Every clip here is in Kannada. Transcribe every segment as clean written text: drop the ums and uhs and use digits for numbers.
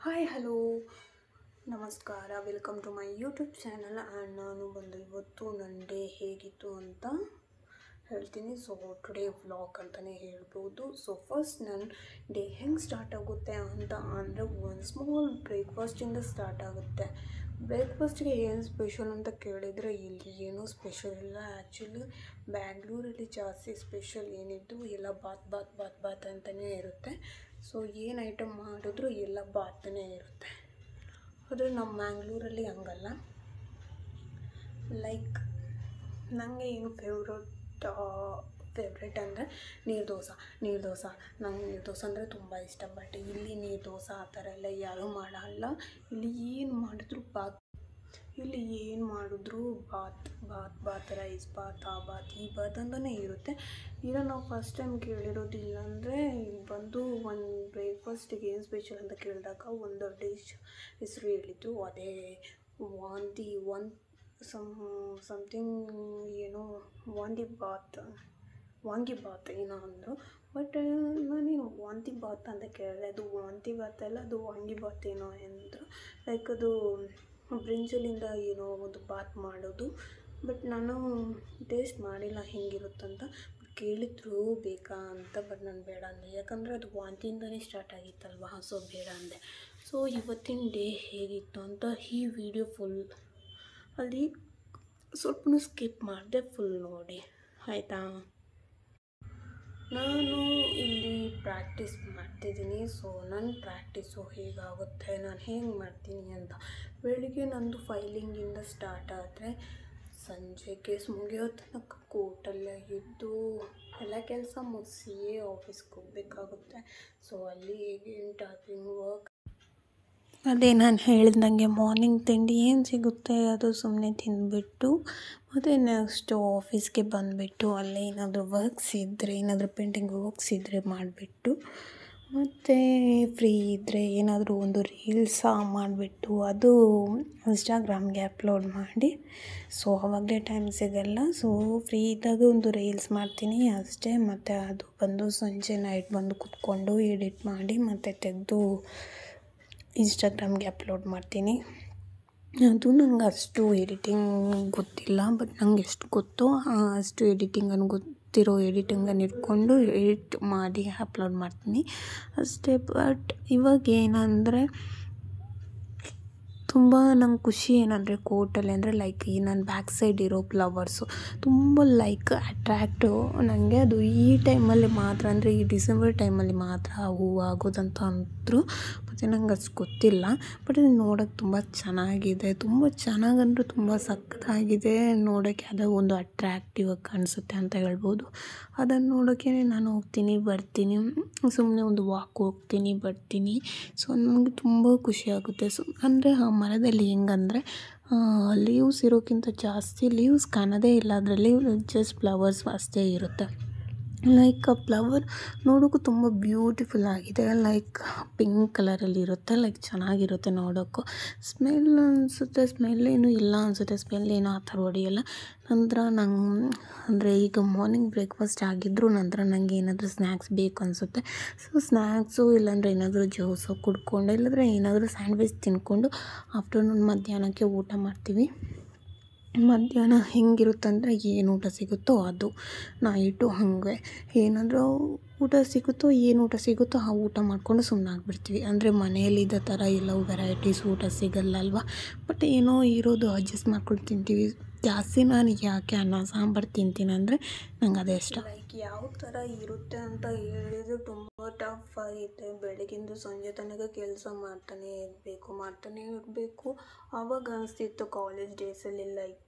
ಹಾಯ್ ಹಲೋ ನಮಸ್ಕಾರ, welcome to my YouTube channel. And ನಾನು ಬಂದು ಇವತ್ತು ನನ್ನ ಡೇ ಹೇಗಿತ್ತು ಅಂತ ಹೇಳ್ತೀನಿ. ಸೊ ಟುಡೇ ವ್ಲಾಗ್ ಅಂತಲೇ ಹೇಳ್ಬೋದು. ಸೊ ಫಸ್ಟ್ ನನ್ನ ಡೇ ಹೆಂಗೆ ಸ್ಟಾರ್ಟ್ ಆಗುತ್ತೆ ಅಂತ ಅಂದರೆ ಒಂದು ಸ್ಮಾಲ್ ಬ್ರೇಕ್ಫಾಸ್ಟಿಂದ ಸ್ಟಾರ್ಟ್ ಆಗುತ್ತೆ. ಬ್ರೇಕ್ಫಾಸ್ಟ್ಗೆ ಏನು ಸ್ಪೆಷಲ್ ಅಂತ ಕೇಳಿದರೆ ಇಲ್ಲಿ ಏನೂ ಸ್ಪೆಷಲ್ ಇಲ್ಲ. ಆ್ಯಕ್ಚುಲಿ ಬ್ಯಾಂಗ್ಳೂರಲ್ಲಿ ಜಾಸ್ತಿ ಸ್ಪೆಷಲ್ ಏನಿದ್ದು ಎಲ್ಲ ಬಾತ್ ಅಂತಲೇ ಇರುತ್ತೆ. ಸೊ ಏನು ಐಟಮ್ ಮಾಡಿದ್ರು ಎಲ್ಲ ಬಾತನೇ ಇರುತ್ತೆ. ಆದರೆ ನಮ್ಮ ಮ್ಯಾಂಗ್ಳೂರಲ್ಲಿ ಹಂಗಲ್ಲ. ಲೈಕ್ ನನಗೆ ಏನು ಫೇವ್ರೆಟ್ ಅಂದರೆ ನೀರು ದೋಸೆ. ನಂಗೆ ನೀರು ದೋಸೆ ಅಂದರೆ ತುಂಬ ಇಷ್ಟ. ಬಟ್ ಇಲ್ಲಿ ನೀರು ದೋಸೆ ಆ ಥರ ಎಲ್ಲ ಯಾರೂ ಮಾಡಲ್ಲ. ಇಲ್ಲಿ ಏನು ಮಾಡಿದ್ರು ಬಾತ್ ರೈಸ್ ಬಾತ್ ಆ ಬಾತ್ ಈ ಬಾತ್ ಅಂತಲೇ ಇರುತ್ತೆ. ಈಗ ನಾವು ಫಸ್ಟ್ ಟೈಮ್ ಕೇಳಿರೋದು ಇಲ್ಲಾಂದರೆ ಇಲ್ಲಿ ಬಂದು ಒಂದು ಬ್ರೇಕ್ಫಾಸ್ಟಿಗೆ ಏನು ಸ್ಪೆಷಲ್ ಅಂತ ಕೇಳಿದಾಗ ಒಂದು ಡಿಶ್ ಹೆಸರು ಹೇಳಿದ್ದು, ಅದೇ ಸಮಥಿಂಗ್ ಏನೋ ವಾಂಗಿಬಾತ್ ಏನೋ ಅಂದರು. ಬಟ್ ನಾನೇನು ವಾಂತಿಬಾತ್ ಅಂತ ಕೇಳಿದೆ. ಅದು ವಾಂತಿಬಾತ್ ಅಲ್ಲ, ಅದು ವಾಂಗಿಬಾತ್ ಏನೋ ಅಂದರು. ಲೈಕ್ ಅದು ಬ್ರಿಂಜಲಿಂದ ಏನೋ ಒಂದು ಬಾತ್ ಮಾಡೋದು. ಬಟ್ ನಾನು ಟೇಸ್ಟ್ ಮಾಡಿಲ್ಲ ಹೆಂಗಿರುತ್ತಂತ. ಕೇಳಿದ್ರು ಬೇಕಾ ಅಂತ, ಬಟ್ ನಾನು ಬೇಡ ಅಂದೆ. ಯಾಕಂದರೆ ಅದು ವಾಂತಿಯಿಂದನೇ ಸ್ಟಾರ್ಟ್ ಆಗಿತ್ತಲ್ವ, ಸೊ ಬೇಡ ಅಂದೆ. ಸೊ ಇವತ್ತಿನ ಡೇ ಹೇಗಿತ್ತು ಅಂತ ಈ ವಿಡಿಯೋ ಫುಲ್ ಅಲ್ಲಿ ಸ್ವಲ್ಪ ಸ್ಕಿಪ್ ಮಾಡಿದೆ, ಫುಲ್ ನೋಡಿ ಆಯಿತಾ. ನಾನು ಇಲ್ಲಿ ಪ್ರಾಕ್ಟೀಸ್ ಮಾಡ್ತಿದ್ದೀನಿ. ಸೊ ನನ್ನ ಪ್ರಾಕ್ಟೀಸು ಹೇಗಾಗುತ್ತೆ, ನಾನು ಹೇಗೆ ಮಾಡ್ತೀನಿ ಅಂತ. ಬೆಳಿಗ್ಗೆ ನಂದು ಫೈಲಿಂಗಿಂದ ಸ್ಟಾರ್ಟ್ ಆದರೆ ಸಂಜೆ ಕೇಸ್ ಮುಗಿಯೋ ತನಕ ಕೋರ್ಟಲ್ಲೇ ಇದ್ದು ಎಲ್ಲ ಕೆಲಸ ಮುಗಿಸಿಯೇ ಆಫೀಸ್ಗೆ ಹೋಗಬೇಕಾಗುತ್ತೆ. ಸೊ ಅಲ್ಲಿ ಹೇಗೆ ಟೈಪಿಂಗ್ ವರ್ಕ್, ಅದೇ ನಾನು ಹೇಳ್ದಂಗೆ ಮಾರ್ನಿಂಗ್ ತಿಂಡಿ ಏನು ಸಿಗುತ್ತೆ ಅದು ಸುಮ್ಮನೆ ತಿಂದುಬಿಟ್ಟು ಮತ್ತು ನೆಕ್ಸ್ಟು ಆಫೀಸ್ಗೆ ಬಂದುಬಿಟ್ಟು ಅಲ್ಲೇ ಏನಾದರೂ ವರ್ಕ್ಸ್ ಇದ್ದರೆ, ಏನಾದರೂ ಪೇಂಟಿಂಗ್ ವರ್ಕ್ಸ್ ಇದ್ದರೆ ಮಾಡಿಬಿಟ್ಟು, ಮತ್ತು ಫ್ರೀ ಇದ್ದರೆ ಏನಾದರೂ ಒಂದು ರೀಲ್ಸ ಮಾಡಿಬಿಟ್ಟು ಅದು ಇನ್ಸ್ಟಾಗ್ರಾಮ್ಗೆ ಅಪ್ಲೋಡ್ ಮಾಡಿ. ಸೊ ಆವಾಗಲೇ ಟೈಮ್ ಸಿಗಲ್ಲ. ಸೊ ಫ್ರೀ ಇದ್ದಾಗ ಒಂದು ರೀಲ್ಸ್ ಮಾಡ್ತೀನಿ ಅಷ್ಟೇ. ಮತ್ತು ಅದು ಬಂದು ಸಂಜೆ ನೈಟ್ ಬಂದು ಕೂತ್ಕೊಂಡು ಎಡಿಟ್ ಮಾಡಿ ಮತ್ತು ತೆಗೆದು ಇನ್ಸ್ಟಾಗ್ರಾಮ್ಗೆ ಅಪ್ಲೋಡ್ ಮಾಡ್ತೀನಿ. ಅದು ನಂಗೆ ಅಷ್ಟು ಎಡಿಟಿಂಗ್ ಗೊತ್ತಿಲ್ಲ. ಬಟ್ ನಂಗೆ ಎಷ್ಟು ಗೊತ್ತೋ ಅಷ್ಟು ಎಡಿಟಿಂಗನ್ನು ಗೊತ್ತಿರೋ ಎಡಿಟಿಂಗನ್ನು ಇಟ್ಕೊಂಡು ಎಡಿಟ್ ಮಾಡಿ ಅಪ್ಲೋಡ್ ಮಾಡ್ತೀನಿ ಅಷ್ಟೇ. ಬಟ್ ಇವಾಗ ಏನಂದರೆ ತುಂಬ ನಂಗೆ ಖುಷಿ ಏನಂದರೆ ಕೋರ್ಟಲ್ಲಿ ಅಂದರೆ ಲೈಕ್ ಈ ನನ್ನ ಬ್ಯಾಕ್ ಸೈಡ್ ಇರೋ ಫ್ಲವರ್ಸು ತುಂಬ ಲೈಕ್ ಅಟ್ರ್ಯಾಕ್ಟು ನನಗೆ. ಅದು ಈ ಟೈಮಲ್ಲಿ ಮಾತ್ರ, ಅಂದರೆ ಈ ಡಿಸೆಂಬರ್ ಟೈಮಲ್ಲಿ ಮಾತ್ರ ಹೂವು ಆಗೋದಂತ ಅಂದರು. ಮತ್ತು ನಂಗೆ ಅಷ್ಟು ಗೊತ್ತಿಲ್ಲ. ಬಟ್ ಅದು ನೋಡೋಕ್ಕೆ ತುಂಬ ಚೆನ್ನಾಗಿದೆ. ತುಂಬ ಚೆನ್ನಾಗಂದ್ರೆ ತುಂಬ ಸಖತ್ತಾಗಿದೆ ನೋಡೋಕ್ಕೆ. ಅದು ಒಂದು ಅಟ್ರ್ಯಾಕ್ಟಿವ್ ಆಗಿ ಕಾಣಿಸುತ್ತೆ ಅಂತ ಹೇಳ್ಬೋದು. ಅದನ್ನು ನೋಡೋಕ್ಕೆ ನಾನು ಹೋಗ್ತೀನಿ ಬರ್ತೀನಿ, ಸುಮ್ಮನೆ ಒಂದು ವಾಕ್ ಹೋಗ್ತೀನಿ ಬರ್ತೀನಿ. ಸೊ ನನಗೆ ತುಂಬ ಖುಷಿಯಾಗುತ್ತೆ. ಸೊ ಅಂದರೆ ಆ ಮರದಲ್ಲಿ ಹೆಂಗಂದರೆ ಲೀವ್ಸ್ ಇರೋಕ್ಕಿಂತ ಜಾಸ್ತಿ ಲೀವ್ಸ್ ಕಾಣೋದೇ ಇಲ್ಲ ಅದರಲ್ಲಿ, ಜಸ್ಟ್ ಫ್ಲವರ್ಸ್ ಅಷ್ಟೇ ಇರುತ್ತೆ. ಲೈಕ್ ಆ ಫ್ಲವರ್ ನೋಡೋಕ್ಕೂ ತುಂಬ ಬ್ಯೂಟಿಫುಲ್ ಆಗಿದೆ. ಲೈಕ್ ಪಿಂಕ್ ಕಲರಲ್ಲಿ ಇರುತ್ತೆ. ಲೈಕ್ ಚೆನ್ನಾಗಿರುತ್ತೆ ನೋಡೋಕ್ಕೂ. ಸ್ಮೆಲ್ ಅನಿಸುತ್ತೆ, ಸ್ಮೆಲ್ ಏನೂ ಇಲ್ಲ ಅನಿಸುತ್ತೆ. ಸ್ಮೆಲ್ ಏನೂ ಆ ಥರ ಹೊಡೆಯಲ್ಲ. ನಂತರ ಅಂದರೆ ಈಗ ಮಾರ್ನಿಂಗ್ ಬ್ರೇಕ್ಫಾಸ್ಟ್ ಆಗಿದ್ದರೂ ನಂತರ ನನಗೆ ಏನಾದರೂ ಸ್ನ್ಯಾಕ್ಸ್ ಬೇಕು ಅನಿಸುತ್ತೆ. ಸೊ ಸ್ನ್ಯಾಕ್ಸು ಇಲ್ಲಾಂದರೆ ಏನಾದರೂ ಜ್ಯೂಸು ಕುಡ್ಕೊಂಡು, ಇಲ್ಲಾಂದರೆ ಏನಾದರೂ ಸ್ಯಾಂಡ್ವಿಚ್ ತಿಂದ್ಕೊಂಡು ಆಫ್ಟರ್ನೂನ್ ಮಧ್ಯಾಹ್ನಕ್ಕೆ ಊಟ ಮಾಡ್ತೀವಿ. ಮಧ್ಯಾಹ್ನ ಹೆಂಗಿರುತ್ತಂದರೆ ಏನು ಊಟ ಸಿಗುತ್ತೋ ಅದು, ನೈಟು ಹಾಗೆ ಏನಾದರೂ ಊಟ ಸಿಗುತ್ತೋ ಆ ಊಟ ಮಾಡಿಕೊಂಡು ಸುಮ್ಮನಾಗ್ಬಿಡ್ತೀವಿ. ಅಂದರೆ ಮನೆಯಲ್ಲಿದ್ದ ಥರ ಎಲ್ಲವೂ ವೆರೈಟೀಸ್ ಊಟ ಸಿಗಲ್ಲ ಅಲ್ವಾ. ಬಟ್ ಏನೋ ಇರೋದು ಅಡ್ಜಸ್ಟ್ ಮಾಡ್ಕೊಂಡು ತಿಂತೀವಿ. ಜಾಸ್ತಿ ನಾನು ಯಾಕೆ ಅನ್ನ ಸಾಂಬಾರು ತಿಂತೀನಿ ಅಂದರೆ ನಂಗೆ ಅದೇ ಇಷ್ಟ. ಲೈಕ್ ಯಾವ ಥರ ಇರುತ್ತೆ ಅಂತ ಹೇಳಿದರೆ ತುಂಬ ಟಫ್ ಆಗಿದೆ. ಬೆಳಗಿಂದ ಸಂಜೆ ತನಕ ಕೆಲಸ ಮಾಡ್ತಾನೇ ಇರಬೇಕು. ಆವಾಗ ಅನಿಸ್ತಿತ್ತು ಕಾಲೇಜ್ ಡೇಸಲ್ಲಿ ಲೈಕ್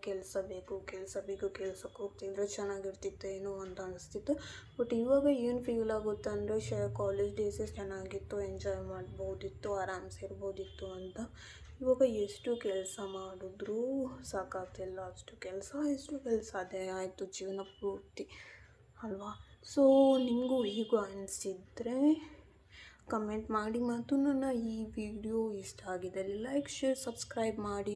ಕೆಲ್ಸಕ್ಕೆ ಹೋಗ್ತಿದ್ರೆ ಚೆನ್ನಾಗಿರ್ತಿತ್ತು ಏನೋ ಅಂತ ಅನಿಸ್ತಿತ್ತು. ಬಟ್ ಇವಾಗ ಏನು ಫೀಲ್ ಆಗುತ್ತೆ ಅಂದರೆ ಕಾಲೇಜ್ ಡೇಸೇ ಚೆನ್ನಾಗಿತ್ತು, ಎಂಜಾಯ್ ಮಾಡ್ಬೋದಿತ್ತು, ಆರಾಮ್ಸೆ ಇರ್ಬೋದಿತ್ತು ಅಂತ. ಇವಾಗ ಎಷ್ಟು ಕೆಲಸ ಮಾಡಿದ್ರೂ ಸಾಕಾಗ್ತಿಲ್ಲ. ಎಷ್ಟು ಕೆಲಸ ಅದೇ ಆಯಿತು ಜೀವನ ಪೂರ್ತಿ ಅಲ್ವಾ. ಸೊ ನಿಮಗೂ ಹೀಗೂ ಅನಿಸಿದರೆ ಕಮೆಂಟ್ ಮಾಡಿ. ಮತ್ತು ನನ್ನ ಈ ವಿಡಿಯೋ ಇಷ್ಟ ಆಗಿದ್ದಲ್ಲಿ ಲೈಕ್ ಶೇರ್ ಸಬ್ಸ್ಕ್ರೈಬ್ ಮಾಡಿ.